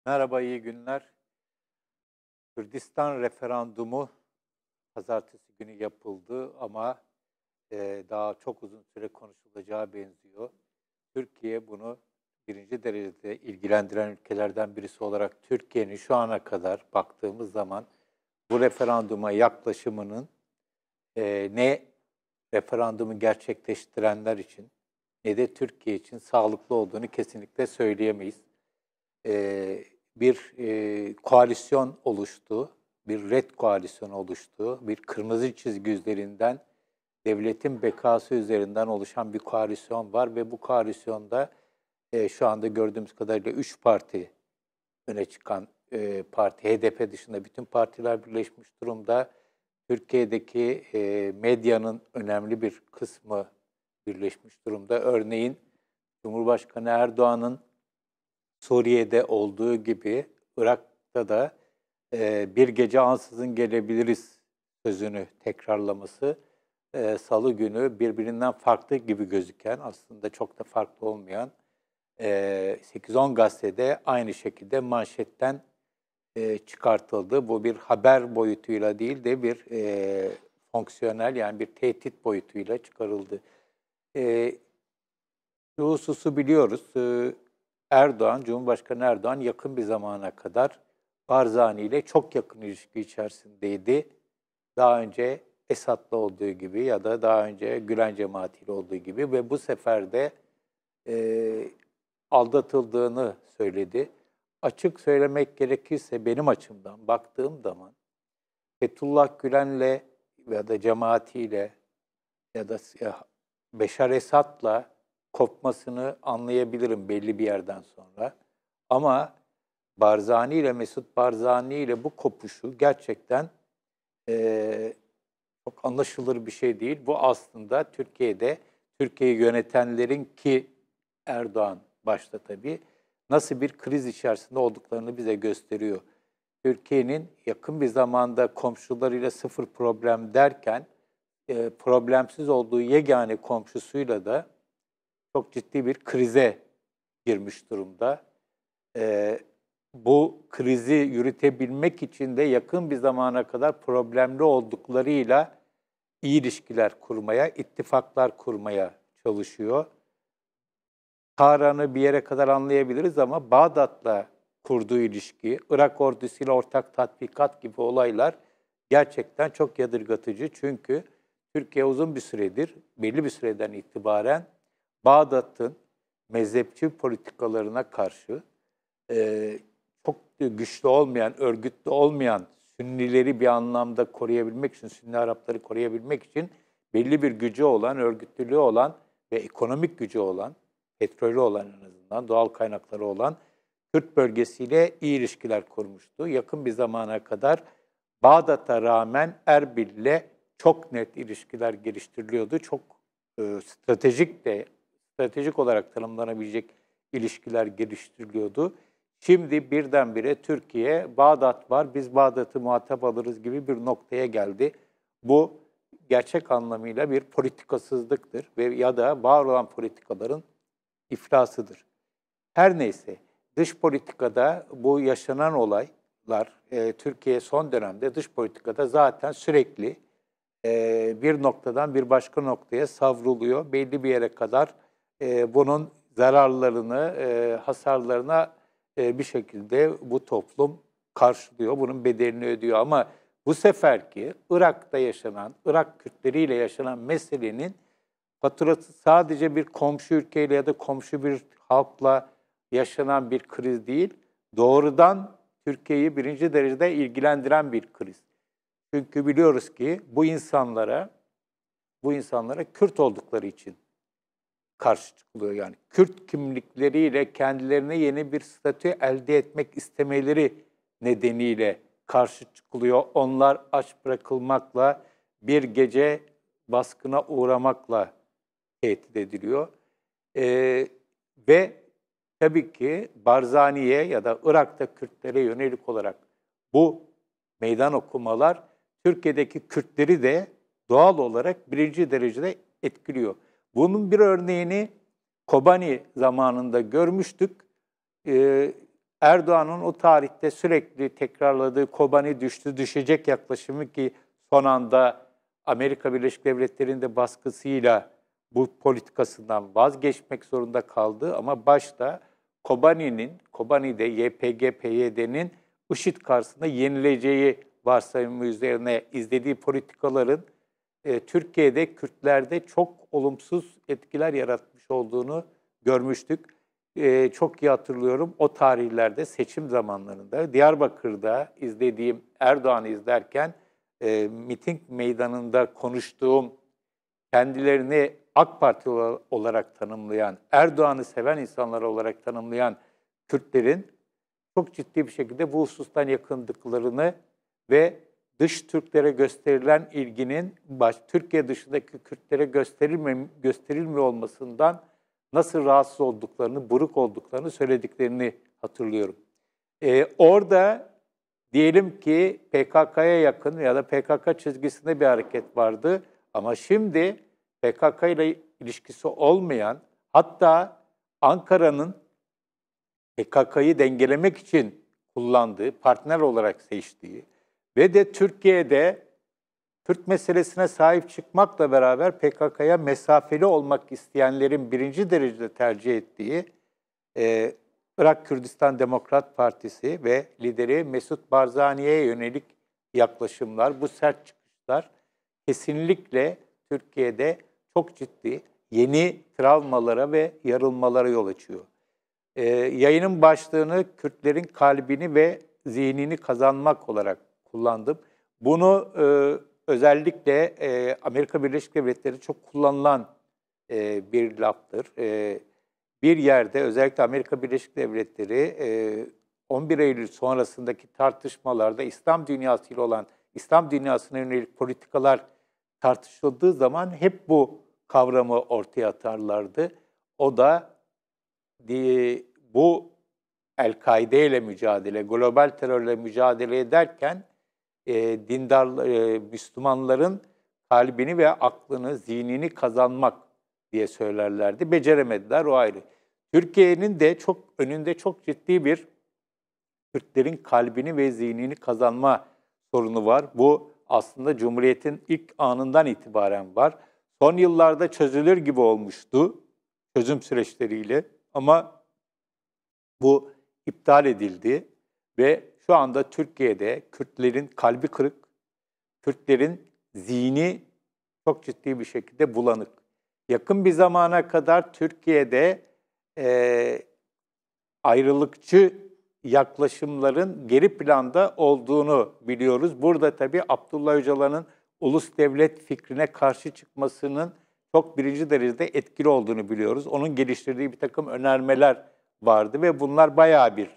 Merhaba, iyi günler. Kürdistan referandumu pazartesi günü yapıldı ama daha çok uzun süre konuşulacağı benziyor. Türkiye bunu birinci derecede ilgilendiren ülkelerden birisi olarak Türkiye'nin şu ana kadar baktığımız zaman bu referanduma yaklaşımının ne referandumu gerçekleştirenler için ne de Türkiye için sağlıklı olduğunu kesinlikle söyleyemeyiz. Koalisyon oluştu, bir red koalisyonu oluştu, bir kırmızı çizgi üzerinden, devletin bekası üzerinden oluşan bir koalisyon var ve bu koalisyonda şu anda gördüğümüz kadarıyla 3 parti öne çıkan parti, HDP dışında bütün partiler birleşmiş durumda. Türkiye'deki medyanın önemli bir kısmı birleşmiş durumda. Örneğin Cumhurbaşkanı Erdoğan'ın Suriye'de olduğu gibi Irak'ta da bir gece ansızın gelebiliriz sözünü tekrarlaması, Salı günü birbirinden farklı gibi gözüken, aslında çok da farklı olmayan 8-10 gazetede aynı şekilde manşetten çıkartıldı. Bu bir haber boyutuyla değil de bir fonksiyonel, yani bir tehdit boyutuyla çıkarıldı. Eee Şu hususu biliyoruz. Erdoğan, Cumhurbaşkanı Erdoğan yakın bir zamana kadar Barzani ile çok yakın ilişki içerisindeydi. Daha önce Esad'la olduğu gibi ya da daha önce Gülen cemaatiyle olduğu gibi ve bu sefer de eee, aldatıldığını söyledi. Açık söylemek gerekirse benim açımdan baktığım zaman Fethullah Gülen'le ya da cemaatiyle ya da Beşar Esad'la kopmasını anlayabilirim belli bir yerden sonra. Ama Barzani ile Mesut Barzani ile bu kopuşu gerçekten eee, çok anlaşılır bir şey değil. Bu aslında Türkiye'de Türkiye'yi yönetenlerin, ki Erdoğan başta tabii, nasıl bir kriz içerisinde olduklarını bize gösteriyor. Türkiye'nin yakın bir zamanda komşularıyla sıfır problem derken problemsiz olduğu yegane komşusuyla da çok ciddi bir krize girmiş durumda. Eee, Bu krizi yürütebilmek için de yakın bir zamana kadar problemli olduklarıyla iyi ilişkiler kurmaya, ittifaklar kurmaya çalışıyor. Tahran'ı bir yere kadar anlayabiliriz ama Bağdat'la kurduğu ilişki, Irak ordusuyla ortak tatbikat gibi olaylar gerçekten çok yadırgatıcı. Çünkü Türkiye uzun bir süredir, belli bir süreden itibaren Bağdat'ın mezhepçi politikalarına karşı çok güçlü olmayan, örgütlü olmayan Sünnileri bir anlamda koruyabilmek için, Sünni Arapları koruyabilmek için belli bir gücü olan, örgütlülüğü olan ve ekonomik gücü olan, petrolü olan, en azından doğal kaynakları olan Kürt bölgesiyle iyi ilişkiler kurmuştu. Yakın bir zamana kadar Bağdat'a rağmen Erbil'le çok net ilişkiler geliştiriliyordu. Çok stratejik olarak tanımlanabilecek ilişkiler geliştiriliyordu. Şimdi birdenbire Türkiye, Bağdat var, biz Bağdat'ı muhatap alırız gibi bir noktaya geldi. Bu gerçek anlamıyla bir politikasızlıktır ve ya da var olan politikaların iflasıdır. Her neyse, dış politikada bu yaşanan olaylar, Türkiye son dönemde dış politikada zaten sürekli bir noktadan bir başka noktaya savruluyor. Belli bir yere kadar bunun zararlarını, hasarlarına bir şekilde bu toplum karşılıyor. Bunun bedelini ödüyor ama bu seferki Irak'ta yaşanan, Irak Kürtleriyle yaşanan meselenin faturası sadece bir komşu ülkeyle ya da komşu bir halkla yaşanan bir kriz değil, doğrudan Türkiye'yi birinci derecede ilgilendiren bir kriz. Çünkü biliyoruz ki bu insanlara Kürt oldukları için karşı çıkılıyor. Yani Kürt kimlikleriyle kendilerine yeni bir statü elde etmek istemeleri nedeniyle karşı çıkılıyor. Onlar aç bırakılmakla, bir gece baskına uğramakla tehdit ediliyor. Ve tabii ki Barzani'ye ya da Irak'ta Kürtlere yönelik olarak bu meydan okumalar Türkiye'deki Kürtleri de doğal olarak birinci derecede etkiliyor. Bunun bir örneğini Kobani zamanında görmüştük. Erdoğan'ın o tarihte sürekli tekrarladığı Kobani düştü, düşecek yaklaşımı ki son anda Amerika Birleşik Devletleri'nin de baskısıyla bu politikasından vazgeçmek zorunda kaldı. Ama başta Kobani'de YPG-PYD'nin IŞİD karşısında yenileceği varsayımı üzerine izlediği politikaların Türkiye'de Kürtlerde çok olumsuz etkiler yaratmış olduğunu görmüştük. Çok iyi hatırlıyorum o tarihlerde seçim zamanlarında Diyarbakır'da izlediğim Erdoğan'ı izlerken miting meydanında konuştuğum kendilerini AK Parti olarak tanımlayan, Erdoğan'ı seven insanlar olarak tanımlayan Kürtlerin çok ciddi bir şekilde bu husustan yakındıklarını ve dış Türklere gösterilen ilginin Türkiye dışındaki Kürtlere gösterilmiyor olmasından nasıl rahatsız olduklarını, buruk olduklarını söylediklerini hatırlıyorum. Orada diyelim ki PKK'ya yakın ya da PKK çizgisinde bir hareket vardı ama şimdi PKK ile ilişkisi olmayan, hatta Ankara'nın PKK'yı dengelemek için kullandığı, partner olarak seçtiği ve de Türkiye'de Kürt meselesine sahip çıkmakla beraber PKK'ya mesafeli olmak isteyenlerin birinci derecede tercih ettiği Irak Kürdistan Demokrat Partisi ve lideri Mesut Barzani'ye yönelik yaklaşımlar, bu sert çıkışlar kesinlikle Türkiye'de çok ciddi yeni travmalara ve yarılmalara yol açıyor. Yayının başlığını Kürtlerin kalbini ve zihnini kazanmak olarak kullandım. Bunu özellikle Amerika Birleşik Devletleri çok kullanılan bir laftır. Bir yerde özellikle Amerika Birleşik Devletleri 11 Eylül sonrasındaki tartışmalarda İslam dünyasıyla olan, İslam dünyasına yönelik politikalar tartışıldığı zaman hep bu kavramı ortaya atarlardı. O da bu El-Kaide ile mücadele, global terörle mücadele ederken Müslümanların kalbini ve aklını, zihnini kazanmak diye söylerlerdi. Beceremediler, o ayrı. Türkiye'nin de önünde çok ciddi bir Kürtlerin kalbini ve zihnini kazanma sorunu var. Bu aslında Cumhuriyet'in ilk anından itibaren var. Son yıllarda çözülür gibi olmuştu çözüm süreçleriyle ama bu iptal edildi ve şu anda Türkiye'de Kürtlerin kalbi kırık, Kürtlerin zihni çok ciddi bir şekilde bulanık. Yakın bir zamana kadar Türkiye'de ayrılıkçı yaklaşımların geri planda olduğunu biliyoruz. Burada tabii Abdullah Öcalan'ın ulus devlet fikrine karşı çıkmasının çok birinci derecede etkili olduğunu biliyoruz. Onun geliştirdiği bir takım önermeler vardı ve bunlar bayağı bir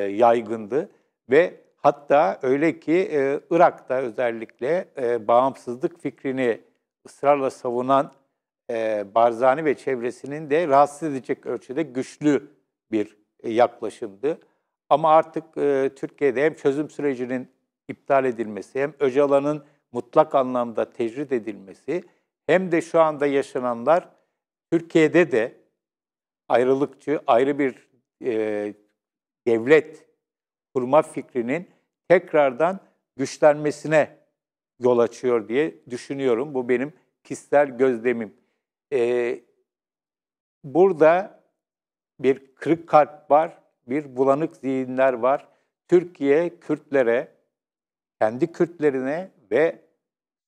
yaygındı. Ve hatta öyle ki Irak'ta özellikle bağımsızlık fikrini ısrarla savunan Barzani ve çevresinin de rahatsız edecek ölçüde güçlü bir yaklaşımdı. Ama artık Türkiye'de hem çözüm sürecinin iptal edilmesi, hem Öcalan'ın mutlak anlamda tecrit edilmesi, hem de şu anda yaşananlar Türkiye'de de ayrılıkçı, ayrı bir devlet kurma fikrinin tekrardan güçlenmesine yol açıyor diye düşünüyorum. Bu benim kişisel gözlemim. Burada bir kırık kalp var, bir bulanık zihinler var. Türkiye Kürtlere, kendi Kürtlerine ve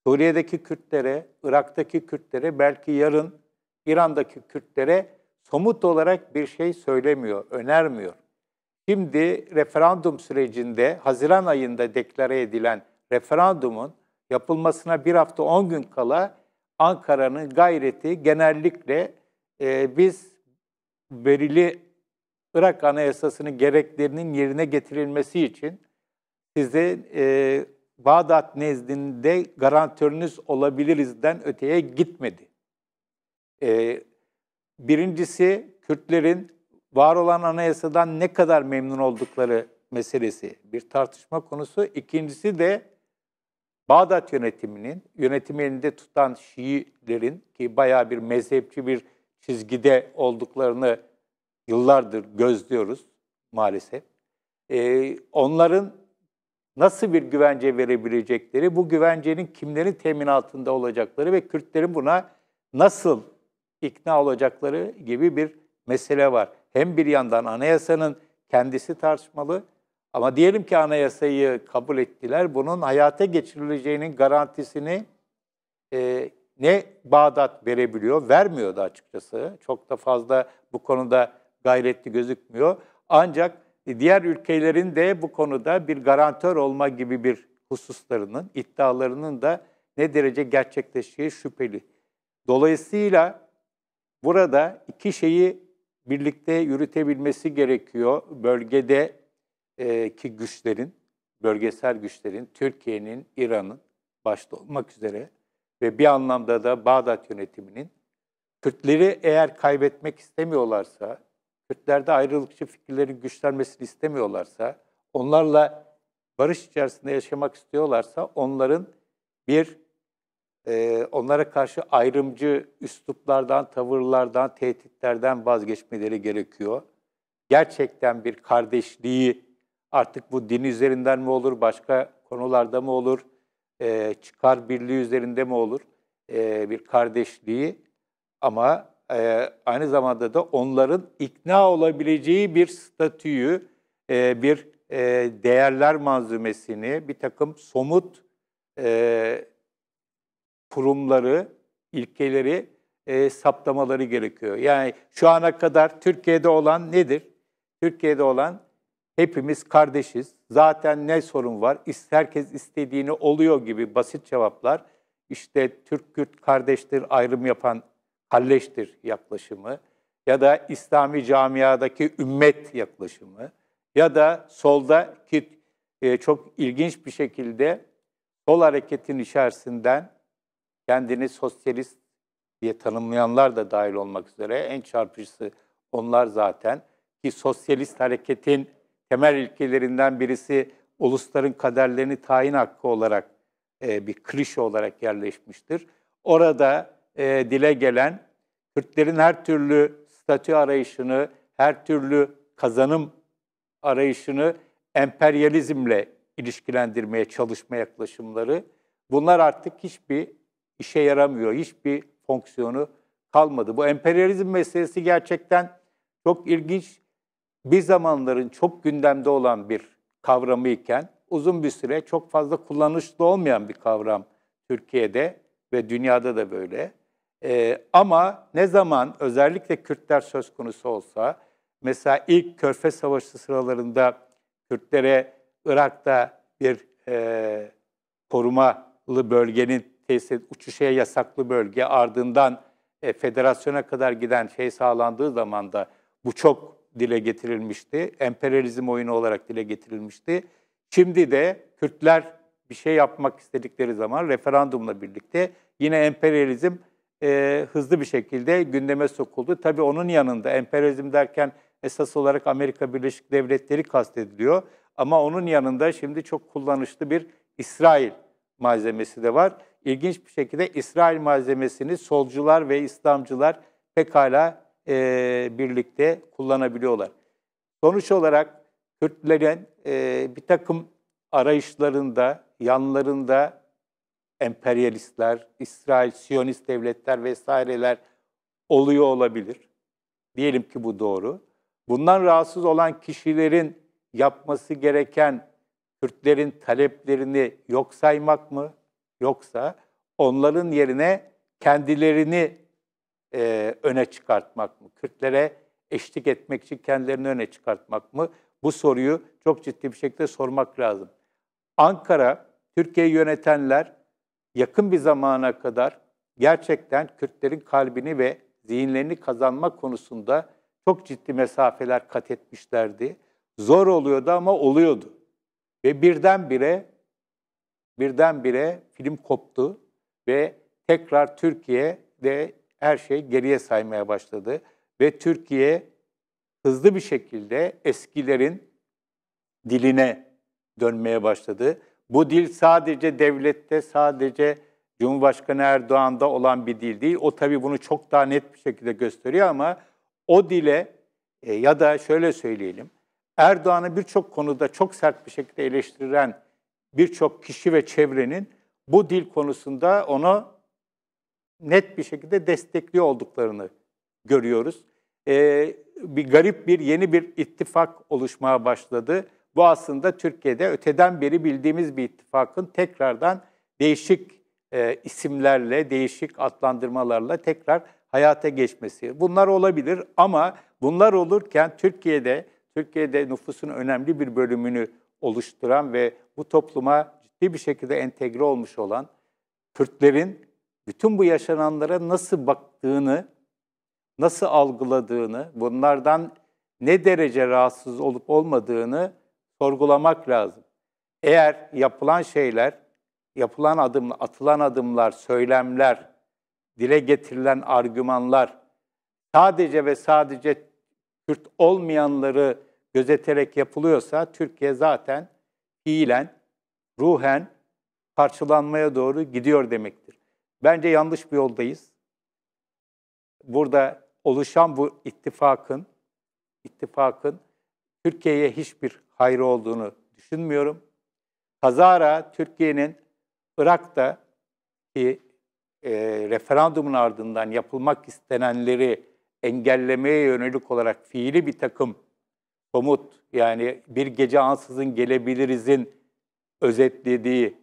Suriye'deki Kürtlere, Irak'taki Kürtlere, belki yarın İran'daki Kürtlere somut olarak bir şey söylemiyor, önermiyor. Şimdi referandum sürecinde, Haziran ayında deklare edilen referandumun yapılmasına 1 hafta 10 gün kala Ankara'nın gayreti genellikle biz verili Irak Anayasası'nın gereklerinin yerine getirilmesi için size Bağdat nezdinde garantörünüz olabilirizden öteye gitmedi. Birincisi Kürtlerin var olan anayasadan ne kadar memnun oldukları meselesi bir tartışma konusu. İkincisi de Bağdat yönetimi elinde tutan Şiilerin ki bayağı bir mezhepçi bir çizgide olduklarını yıllardır gözlüyoruz maalesef. Onların nasıl bir güvence verebilecekleri, bu güvencenin kimlerin temin altında olacakları ve Kürtlerin buna nasıl ikna olacakları gibi bir mesele var. Hem bir yandan anayasanın kendisi tartışmalı ama diyelim ki anayasayı kabul ettiler, bunun hayata geçirileceğinin garantisini ne Bağdat verebiliyor, vermiyor da açıkçası. Çok da fazla bu konuda gayretli gözükmüyor. Ancak diğer ülkelerin de bu konuda bir garantör olma gibi bir hususlarının, iddialarının da ne derece gerçekleşeceği şüpheli. Dolayısıyla burada iki şeyi birlikte yürütebilmesi gerekiyor. Bölgede ki güçlerin, bölgesel güçlerin, Türkiye'nin, İran'ın başta olmak üzere ve bir anlamda da Bağdat yönetiminin Kürtleri eğer kaybetmek istemiyorlarsa, Kürtlerde ayrılıkçı fikirlerin güçlenmesini istemiyorlarsa, onlarla barış içerisinde yaşamak istiyorlarsa onların onlara karşı ayrımcı üsluplardan, tavırlardan, tehditlerden vazgeçmeleri gerekiyor. Gerçekten bir kardeşliği, artık bu din üzerinden mi olur, başka konularda mı olur, çıkar birliği üzerinde mi olur, bir kardeşliği ama aynı zamanda da onların ikna olabileceği bir statüyü, bir değerler manzumesini, bir takım somut kurumları, ilkeleri saptamaları gerekiyor. Yani şu ana kadar Türkiye'de olan nedir? Türkiye'de olan hepimiz kardeşiz. Zaten ne sorun var? Herkes istediğini oluyor gibi basit cevaplar. İşte Türk-Kürt kardeştir, ayrım yapan kalleştir yaklaşımı ya da İslami camiadaki ümmet yaklaşımı ya da solda ki çok ilginç bir şekilde sol hareketin içerisinden kendini sosyalist diye tanımlayanlar da dahil olmak üzere en çarpıcısı onlar zaten ki sosyalist hareketin temel ilkelerinden birisi ulusların kaderlerini tayin hakkı olarak bir klişe olarak yerleşmiştir. Orada dile gelen Kürtlerin her türlü statü arayışını, her türlü kazanım arayışını emperyalizmle ilişkilendirmeye çalışma yaklaşımları bunlar artık hiçbir işe yaramıyor. Hiçbir fonksiyonu kalmadı. Bu emperyalizm meselesi gerçekten çok ilginç. Bir zamanların çok gündemde olan bir kavramı iken uzun bir süre çok fazla kullanışlı olmayan bir kavram Türkiye'de ve dünyada da böyle. Ama ne zaman özellikle Kürtler söz konusu olsa, mesela ilk Körfez Savaşı sıralarında Kürtlere Irak'ta bir korumalı bölgenin uçuşa yasaklı bölge ardından federasyona kadar giden şey sağlandığı zaman da bu çok dile getirilmişti. Emperyalizm oyunu olarak dile getirilmişti. Şimdi de Kürtler bir şey yapmak istedikleri zaman referandumla birlikte yine emperyalizm hızlı bir şekilde gündeme sokuldu. Tabii onun yanında emperyalizm derken esas olarak Amerika Birleşik Devletleri kastediliyor. Ama onun yanında şimdi çok kullanışlı bir İsrail malzemesi de var. İlginç bir şekilde İsrail malzemesini solcular ve İslamcılar pekala birlikte kullanabiliyorlar. Sonuç olarak Kürtlerin bir takım arayışlarında, yanlarında emperyalistler, İsrail, Siyonist devletler vesaireler oluyor olabilir. Diyelim ki bu doğru. Bundan rahatsız olan kişilerin yapması gereken Kürtlerin taleplerini yok saymak mı? Yoksa onların yerine kendilerini öne çıkartmak mı? Kürtlere eşlik etmek için kendilerini öne çıkartmak mı? Bu soruyu çok ciddi bir şekilde sormak lazım. Ankara, Türkiye'yi yönetenler yakın bir zamana kadar gerçekten Kürtlerin kalbini ve zihinlerini kazanma konusunda çok ciddi mesafeler kat etmişlerdi. Zor oluyordu ama oluyordu. Ve birdenbire film koptu ve tekrar Türkiye'de her şey geriye saymaya başladı. Ve Türkiye hızlı bir şekilde eskilerin diline dönmeye başladı. Bu dil sadece devlette, sadece Cumhurbaşkanı Erdoğan'da olan bir dil değil. O tabii bunu çok daha net bir şekilde gösteriyor ama o dile ya da şöyle söyleyelim, Erdoğan'ı birçok konuda çok sert bir şekilde eleştiren birçok kişi ve çevrenin bu dil konusunda onu net bir şekilde destekliyor olduklarını görüyoruz. Bir garip yeni bir ittifak oluşmaya başladı. Bu aslında Türkiye'de öteden beri bildiğimiz bir ittifakın tekrardan değişik isimlerle, değişik adlandırmalarla tekrar hayata geçmesi. Bunlar olabilir ama bunlar olurken Türkiye'de nüfusun önemli bir bölümünü oluşturan ve bu topluma ciddi bir şekilde entegre olmuş olan Kürtlerin bütün bu yaşananlara nasıl baktığını, nasıl algıladığını, bunlardan ne derece rahatsız olup olmadığını sorgulamak lazım. Eğer yapılan şeyler, atılan adımlar, söylemler, dile getirilen argümanlar sadece ve sadece Kürt olmayanları gözeterek yapılıyorsa Türkiye zaten fiilen, ruhen parçalanmaya doğru gidiyor demektir. Bence yanlış bir yoldayız. Burada oluşan bu ittifakın Türkiye'ye hiçbir hayrı olduğunu düşünmüyorum. Kazara Türkiye'nin Irak'taki referandumun ardından yapılmak istenenleri engellemeye yönelik olarak fiili bir takım somut, yani bir gece ansızın gelebilirizin özetlediği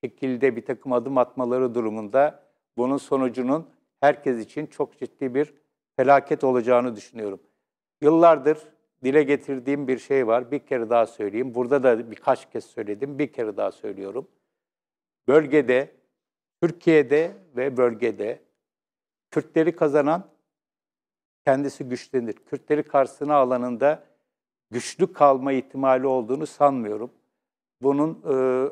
şekilde bir takım adım atmaları durumunda bunun sonucunun herkes için çok ciddi bir felaket olacağını düşünüyorum. Yıllardır dile getirdiğim bir şey var. Bir kere daha söyleyeyim. Burada da birkaç kez söyledim. Bir kere daha söylüyorum. Bölgede, Türkiye'de ve bölgede Kürtleri kazanan kendisi güçlenir. Kürtleri karşısına alanında güçlü kalma ihtimali olduğunu sanmıyorum. Bunun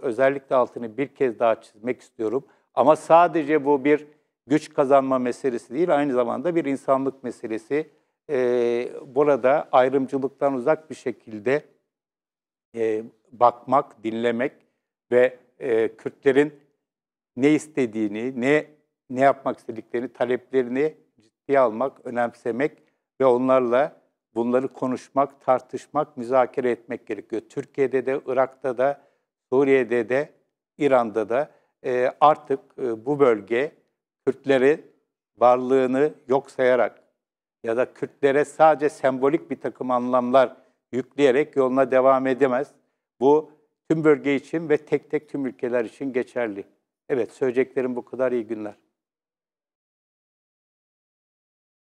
özellikle altını bir kez daha çizmek istiyorum. Ama sadece bu bir güç kazanma meselesi değil, aynı zamanda bir insanlık meselesi. Burada ayrımcılıktan uzak bir şekilde bakmak, dinlemek ve Kürtlerin ne istediğini, ne yapmak istediklerini, taleplerini ciddiye almak, önemsemek ve onlarla bunları konuşmak, tartışmak, müzakere etmek gerekiyor. Türkiye'de de, Irak'ta da, Suriye'de de, İran'da da artık bu bölge Kürtleri varlığını yok sayarak ya da Kürtlere sadece sembolik bir takım anlamlar yükleyerek yoluna devam edemez. Bu tüm bölge için ve tek tek tüm ülkeler için geçerli. Evet, söyleyeceklerim bu kadar. İyi günler.